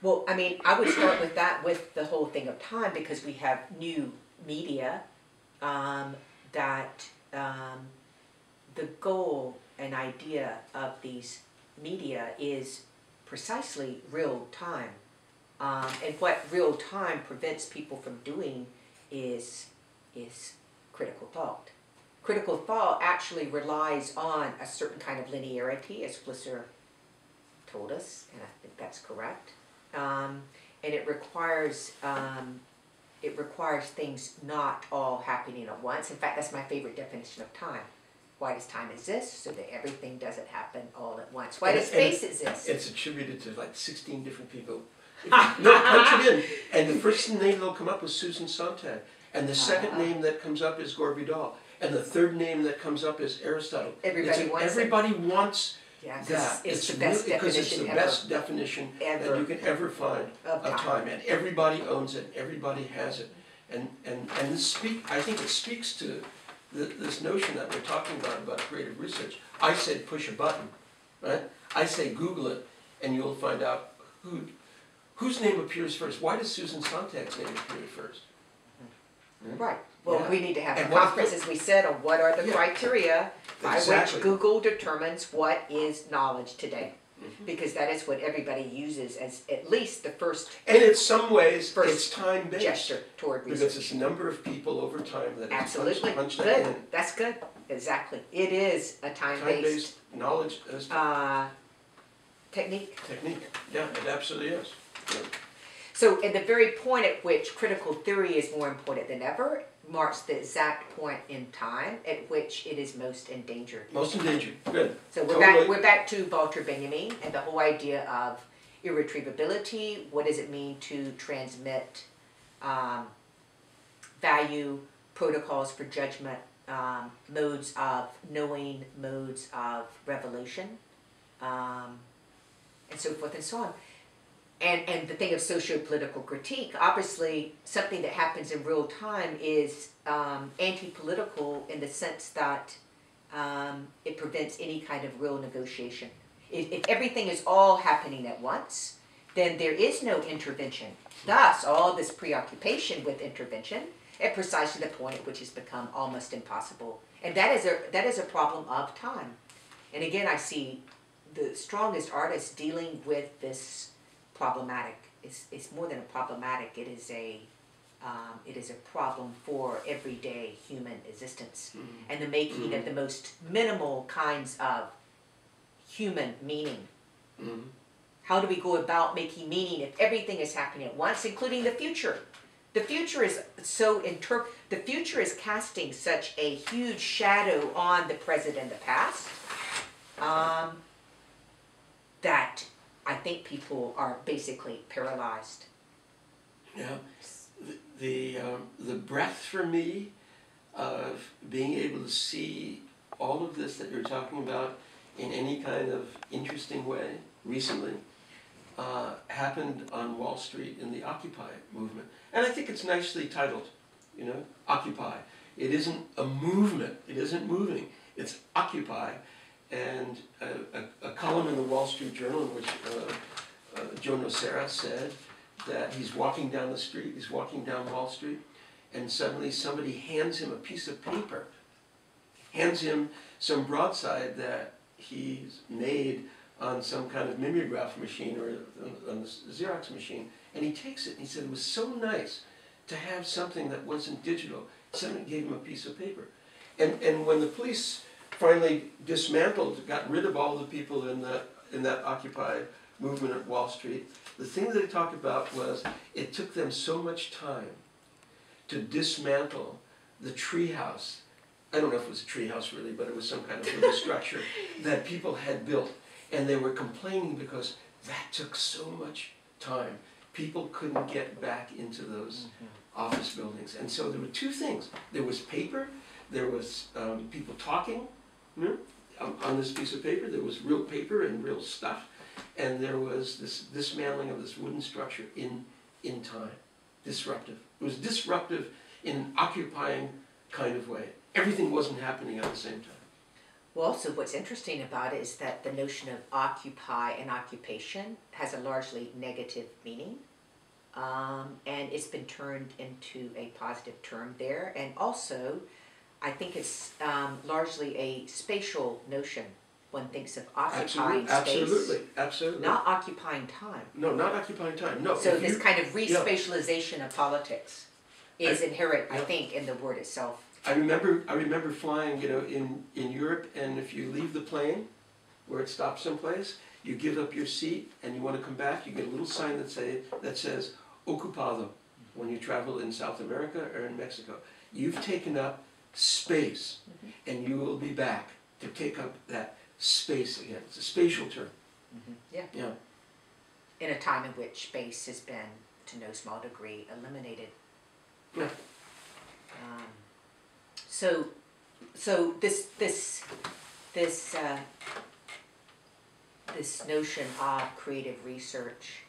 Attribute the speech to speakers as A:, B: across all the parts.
A: Well, I mean, I would start with that, with the whole thing of time, because we have new media that the goal and idea of these media is precisely real time. And what real time prevents people from doing is critical thought. Critical thought actually relies on a certain kind of linearity, as Flisser told us, and I think that's correct. And it requires things not all happening at once. In fact, that's my favorite definition of time. Why does time exist? So that everything doesn't happen all at once. Why does space exist?
B: It's attributed to like 16 different people. No, punch it in. And the first name that'll come up is Susan Sontag. And the second name that comes up is Gore Vidal. And the third name that comes up is Aristotle. Everybody wants that.
A: It's the best definition
B: because it's the best definition that you can ever find of time. And everybody owns it. Everybody has it. And I think it speaks to this notion that we're talking about creative research. I said push a button, right? I say Google it, and you'll find out whose name appears first. Why does Susan Sontag's name appear first?
A: Right. Well, we need to have a conference, as we said, on what are the criteria by which Google determines what is knowledge today. Because that is what everybody uses as at least the first.
B: And in some ways, it's time-based.
A: Gesture toward research.
B: Because it's a number of people over time that
A: absolutely
B: punched
A: good.
B: In.
A: That's good. Exactly. It is a time-based
B: knowledge
A: technique.
B: Yeah, it absolutely is. Yeah.
A: So, at the very point at which critical theory is more important than ever, marks the exact point in time at which it is most endangered.
B: Most endangered. Good.
A: So we're back to Walter Benjamin and the whole idea of irretrievability. What does it mean to transmit value, protocols for judgment, modes of knowing, modes of revelation, and so forth and so on. And the thing of socio-political critique, obviously something that happens in real time is anti-political in the sense that it prevents any kind of real negotiation. If everything is all happening at once, then there is no intervention. Thus, all this preoccupation with intervention at precisely the point at which it's become almost impossible. And that is a problem of time. And again, I see the strongest artists dealing with this problematic. It's more than a problematic. It is a problem for everyday human existence and the making of the most minimal kinds of human meaning. How do we go about making meaning if everything is happening at once, including the future? The future is the future is casting such a huge shadow on the present and the past that I think people are basically paralyzed.
B: Yeah, the breadth for me of being able to see all of this that you're talking about in any kind of interesting way recently happened on Wall Street in the Occupy movement. And I think it's nicely titled, you know, Occupy. It isn't a movement, it isn't moving, it's Occupy. And a column in the Wall Street Journal in which Joe Nocera said that he's walking down the street, he's walking down Wall Street, and suddenly somebody hands him a piece of paper, hands him some broadside that he's made on some kind of mimeograph machine or on the Xerox machine, and he takes it and he said it was so nice to have something that wasn't digital. Someone gave him a piece of paper. And when the police finally dismantled, got rid of all the people in that Occupy movement at Wall Street, the thing that they talked about was it took them so much time to dismantle the treehouse. I don't know if it was a treehouse really, but it was some kind of little structure that people had built. And they were complaining because that took so much time. People couldn't get back into those office buildings. And so there were two things. There was paper, there was people talking on this piece of paper. There was real paper and real stuff. And there was this dismantling of this wooden structure in time. Disruptive. It was disruptive in an occupying kind of way. Everything wasn't happening at the same time.
A: Well, also what's interesting about it is that the notion of occupy and occupation has a largely negative meaning. And it's been turned into a positive term there. And also, I think it's largely a spatial notion. One thinks of occupying space.
B: Absolutely.
A: Not occupying time.
B: No, not occupying time, no.
A: So this kind of re-spatialization of politics is inherent, I think, in the word itself.
B: I remember flying, in Europe, and if you leave the plane, where it stops someplace, you give up your seat and you want to come back, you get a little sign that says, ocupado, when you travel in South America or in Mexico. You've taken up space, and you will be back to take up that space again. It's a spatial term. Yeah.
A: In a time in which space has been, to no small degree, eliminated.
B: Yeah.
A: So this notion of creative research.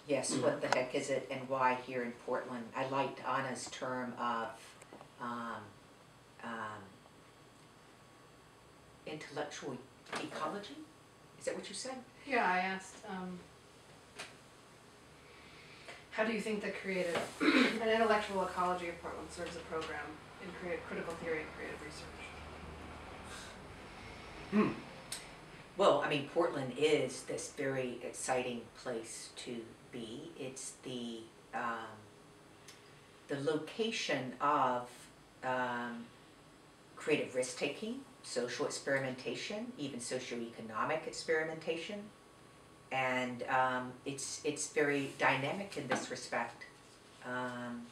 A: Yes, what the heck is it and why here in Portland? I liked Anna's term of intellectual ecology. Is that what you said?
C: Yeah, I asked, how do you think that an intellectual ecology of Portland serves a program in critical theory and creative research?
A: Well, I mean, Portland is this very exciting place to be. It's the location of creative risk-taking, social experimentation, even socioeconomic experimentation, and it's very dynamic in this respect. And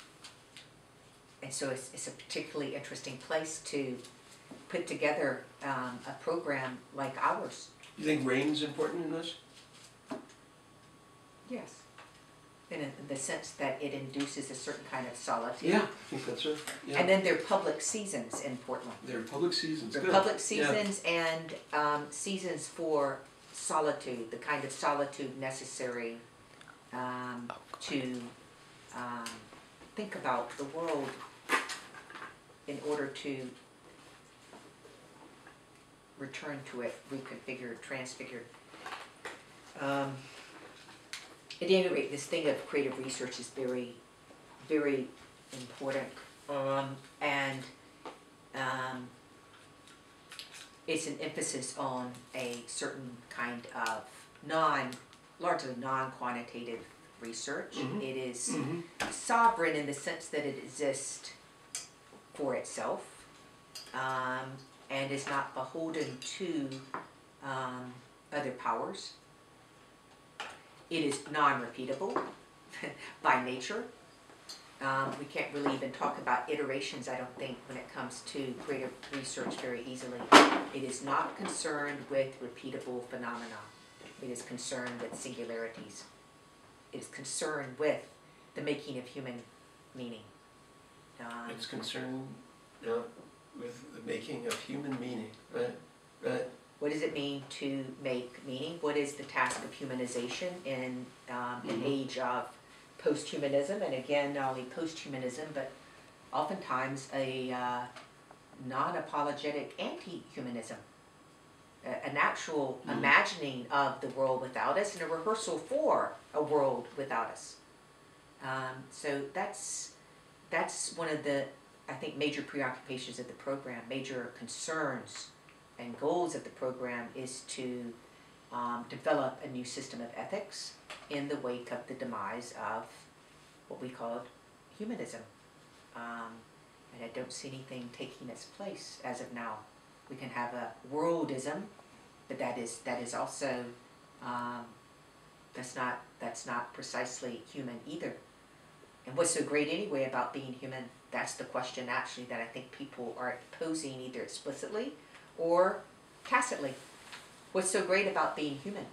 A: so it's a particularly interesting place to put together a program like ours.
B: You think rain's important in this?
A: Yes. In the sense that it induces a certain kind of solitude.
B: Yeah, I think that's right. Yeah.
A: And then there are public seasons in Portland.
B: There are public seasons.
A: There are public seasons and seasons for solitude, the kind of solitude necessary to think about the world in order to return to it, reconfigured, transfigured. At any rate, this thing of creative research is very, very important, and it's an emphasis on a certain kind of largely non-quantitative research. It is sovereign in the sense that it exists for itself, and is not beholden to other powers. It is non-repeatable by nature. We can't really even talk about iterations, I don't think, when it comes to creative research very easily. It is not concerned with repeatable phenomena. It is concerned with singularities. It is concerned with the making of human meaning.
B: It's concerned with the making of human meaning, right?
A: What does it mean to make meaning? What is the task of humanization in an age of post-humanism? And again, not only post-humanism, but oftentimes a non-apologetic anti-humanism. An actual imagining of the world without us and a rehearsal for a world without us. So that's one of the, I think, major preoccupations of the program, major concerns and goals of the program is to develop a new system of ethics in the wake of the demise of what we call humanism. And I don't see anything taking its place as of now. We can have a worldism, but that is also that's not precisely human either. And what's so great anyway about being human? That's the question actually that I think people are posing either explicitly or tacitly. What's so great about being human?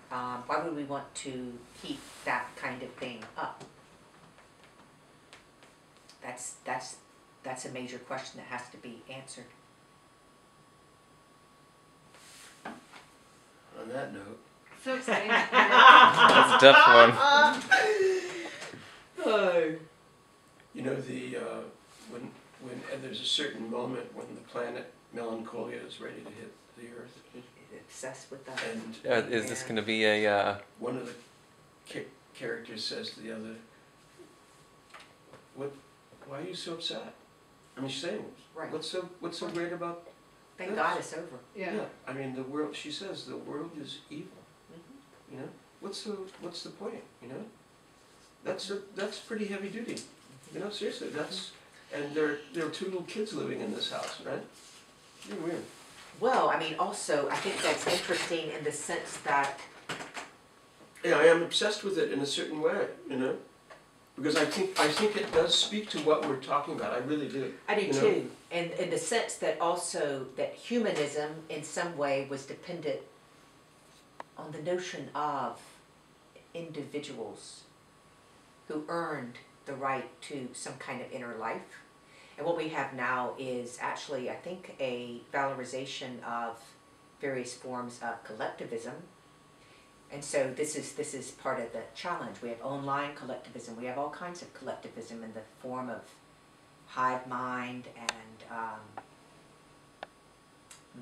A: Why would we want to keep that kind of thing up? That's a major question that has to be answered.
B: On that note.
C: So exciting.
D: That's a tough one.
B: You know, when and there's a certain moment when
A: process with that.
B: And
D: Is this going to be a?
B: one of the characters says to the other, "What? Why are you so upset?" I mean, she's saying,
A: Right.
B: What's so great about?"
A: Thank
B: Yes.
A: God it's over.
C: Yeah.
B: I mean, the world. She says the world is evil.
A: Mhm.
B: You know, what's the point? You know, that's pretty heavy duty. You know, seriously, and there are two little kids living in this house, right? You're weird.
A: Well, I mean, also, I think that's interesting in the sense that,
B: Yeah, I am obsessed with it in a certain way, you know, because I think it does speak to what we're talking about. I really do.
A: I do
B: You know?
A: too, and in the sense that also that humanism in some way was dependent on the notion of individuals who earned the right to some kind of inner life. And what we have now is actually, I think, a valorization of various forms of collectivism. And so this is part of the challenge. We have online collectivism. We have all kinds of collectivism in the form of hive mind and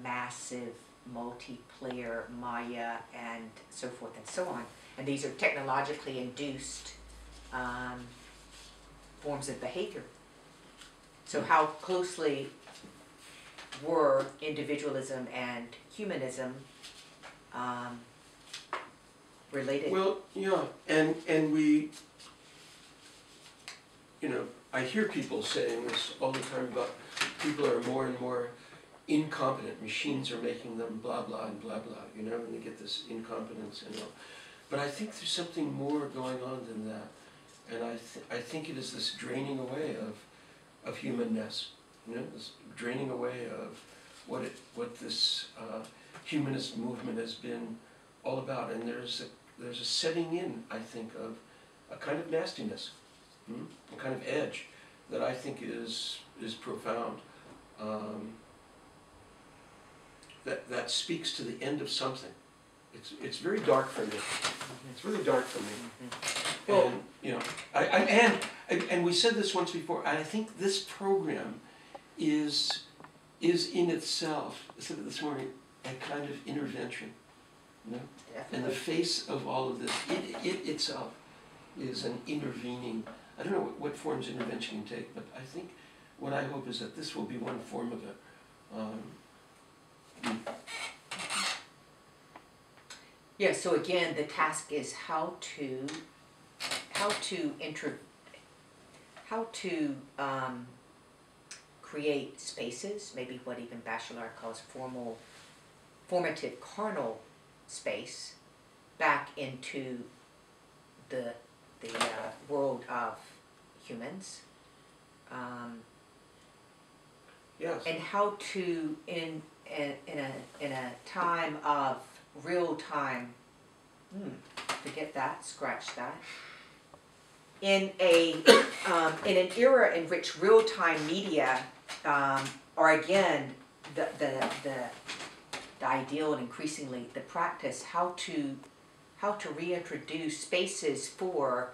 A: massive multiplayer Maya and so forth and so on. And these are technologically induced forms of behavior. So how closely were individualism and humanism related?
B: Well, yeah, and we, you know, I hear people saying this all the time about people are more and more incompetent. Machines are making them blah blah and blah blah, you know, and they get this incompetence and all. But I think there's something more going on than that, and I think it is this draining away of humanness, you know, this draining away of what this humanist movement has been all about, and there's a setting in, I think, of a kind of nastiness, a kind of edge that I think is profound. That speaks to the end of something. It's very dark for me. It's really dark for me.
A: Well-
B: And you know, and we said this once before. I think this program is in itself, I said it this morning, a kind of intervention. You know, in the
A: Definitely.
B: face of all of this, it itself is an intervening. I don't know what forms intervention can take, but I think what I hope is that this will be one form of it.
A: Yeah, so again, the task is how to create spaces, maybe what even Bachelard calls formative carnal space, back into the world of humans,
B: Yes.
A: and how to in a time of real time, forget that, scratch that. In an era in which real time media are again the ideal and increasingly the practice, how to reintroduce spaces for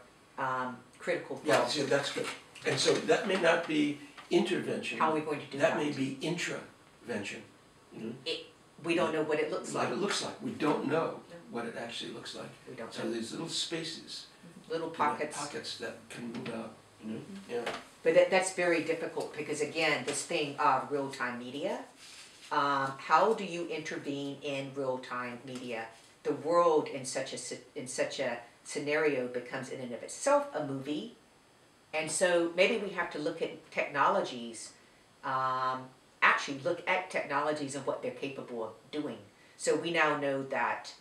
A: critical
B: Yeah,
A: thought.
B: see, that's good. And so that may not be intervention.
A: How are we going to do
B: That
A: that?
B: may be intravention. You know,
A: We don't know what it looks
B: what
A: like.
B: it looks like. We don't know what it actually looks like.
A: We don't
B: So
A: know.
B: these little spaces,
A: Little
B: you know,
A: pockets.
B: pockets that can move out. You know, yeah.
A: But that's very difficult because again, this thing of real-time media, how do you intervene in real-time media? The world in such a scenario becomes in and of itself a movie, and so maybe we have to look at technologies, actually look at technologies and what they're capable of doing. So we now know that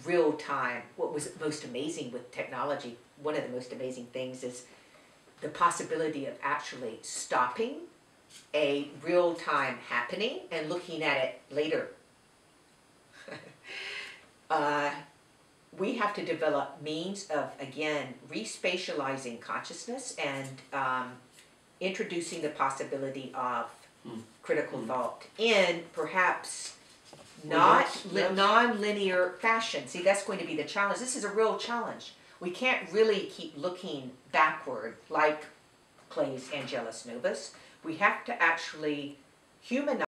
A: real-time, what was most amazing with technology, one of the most amazing things is the possibility of actually stopping a real-time happening and looking at it later. We have to develop means of, again, respatializing consciousness and introducing the possibility of critical thought in perhaps not
B: that's-
A: non-linear fashion. See, that's going to be the challenge. This is a real challenge. We can't really keep looking backward like plays Angelus Novus. We have to actually humanize